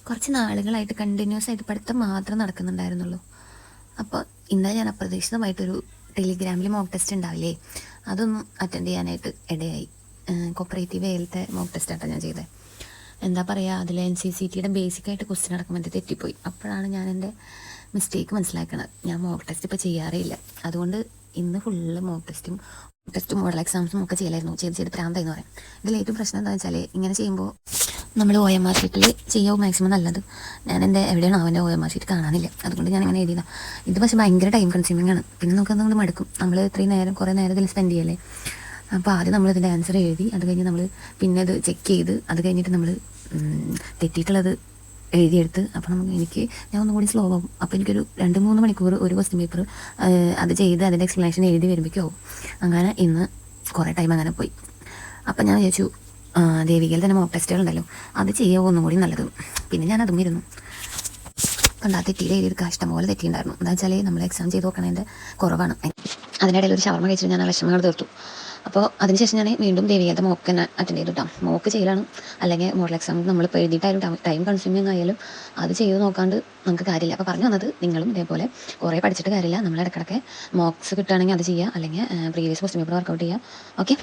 കുറച്ച് നാളുകളായിട്ട് കണ്ടിന്യൂസ് ആയിട്ട് പഠിത്തം മാത്രം നടക്കുന്നുണ്ടായിരുന്നുള്ളൂ. അപ്പോൾ ഇന്നലെ ഞാൻ അപ്രതീക്ഷിതമായിട്ടൊരു ടെലിഗ്രാമിൽ മോക്ക് ടെസ്റ്റ് ഉണ്ടാവില്ലേ, അതൊന്നും അറ്റൻഡ് ചെയ്യാനായിട്ട് ഇടയായി. കോപ്പറേറ്റീവ് എയിലത്തെ മോക്ക് ടെസ്റ്റായിട്ടാണ് ഞാൻ ചെയ്തത്. എന്താ പറയുക, അതിൽ NCCT-യുടെ ബേസിക്കായിട്ട് ക്വസ്റ്റ്യൻ അടക്കം എൻ്റെ തെറ്റിപ്പോയി. അപ്പോഴാണ് ഞാൻ എൻ്റെ മിസ്റ്റേക്ക് മനസ്സിലാക്കണത്. ഞാൻ മോക്ക് ടെസ്റ്റ് ഇപ്പോൾ ചെയ്യാറേ ഇല്ല. അതുകൊണ്ട് ഇന്ന് ഫുള്ള് മോക്ക് ടെസ്റ്റും മോഡൽ എക്സാംസും ഒക്കെ ചെയ്യലായിരുന്നു. ചെയ്ത് പ്രാന്തായെന്ന് പറയാം. ഇതിൽ ഏറ്റവും പ്രശ്നം എന്താണെന്ന് വെച്ചാൽ, ഇങ്ങനെ ചെയ്യുമ്പോൾ നമ്മൾ OMR ഷീറ്റിൽ ചെയ്യാവും മാക്സിമം നല്ലത്. ഞാൻ എൻ്റെ എവിടെയാണ് അവൻ്റെ OMR ഷീറ്റ് കാണാനില്ല. അതുകൊണ്ട് ഞാൻ അങ്ങനെ എഴുതിയതാണ്. ഇത് പക്ഷേ ഭയങ്കര ടൈം കൺസ്യൂമിംഗ് ആണ്. പിന്നെ നമുക്കത് മടുക്കും. നമ്മൾ ഇത്രയും നേരം കുറേ നേരം ഇതിൽ സ്പെൻഡ് ചെയ്യല്ലേ. അപ്പോൾ ആദ്യം നമ്മളിതിൻ്റെ ആൻസർ എഴുതി, അത് കഴിഞ്ഞ് നമ്മൾ പിന്നെ അത് ചെക്ക് ചെയ്ത്, അത് കഴിഞ്ഞിട്ട് നമ്മൾ തെറ്റിയിട്ടുള്ളത് എഴുതിയെടുത്ത്. അപ്പോൾ എനിക്ക് ഞാൻ ഒന്നും കൂടി സ്ലോ ആവും. അപ്പോൾ എനിക്കൊരു 2-3 മണിക്കൂർ ഒരു ക്വസ്റ്റ്യൻ പേപ്പർ അത് ചെയ്ത് അതിൻ്റെ എക്സ്പ്ലനേഷൻ എഴുതി വരുമ്പോഴേക്കും. അങ്ങനെ ഇന്ന് കുറേ ടൈം അങ്ങനെ പോയി. അപ്പം ഞാൻ വിചാരിച്ചു, ദേവികയിൽ തന്നെ മോക്ക് ടെസ്റ്റുകളുണ്ടല്ലോ, അത് ചെയ്യുമോ ഒന്നും കൂടി നല്ലത്. പിന്നെ ഞാൻ അതും ഇരുന്നു. കണ്ടാൽ തെറ്റിയിൽ എഴുതിയെടുക്കുക, ഇഷ്ടംപോലെ തെറ്റിയിട്ടുണ്ടായിരുന്നു. എന്താ വെച്ചാൽ നമ്മൾ എക്സാം ചെയ്ത് നോക്കണതിൻ്റെ കുറവാണ്. അതിനിടയിൽ ഒരു ഷവർമ കഴിച്ചിട്ട് ഞാൻ ആ വിഷമങ്ങൾ തീർത്തു. അപ്പോൾ അതിനുശേഷം ഞാൻ വീണ്ടും ദേവികയുടെ മോക്ക് തന്നെ അറ്റൻഡ് ചെയ്തിട്ടാ. മോക്ക് ചെയ്യലാണ്. അല്ലെങ്കിൽ മോഡൽ എക്സാം നമ്മളിപ്പോൾ എഴുതിയിട്ടായാലും ടൈം കൺസ്യൂമിങ് ആയാലും അത് ചെയ്ത് നോക്കാണ്ട് നമുക്ക് കാര്യമില്ല. അപ്പോൾ പറഞ്ഞു വന്നത്, നിങ്ങളും ഇതേപോലെ കുറേ പഠിച്ചിട്ട് കാര്യമില്ല. നമ്മൾ ഇടയ്ക്കിടയ്ക്ക് മോക്സ് കിട്ടുകയാണെങ്കിൽ അത് ചെയ്യുക, അല്ലെങ്കിൽ പ്രീവിയസ് ക്വസ്റ്റ്യൻ പേപ്പർ വർക്കൗട്ട് ചെയ്യുക. ഓക്കെ.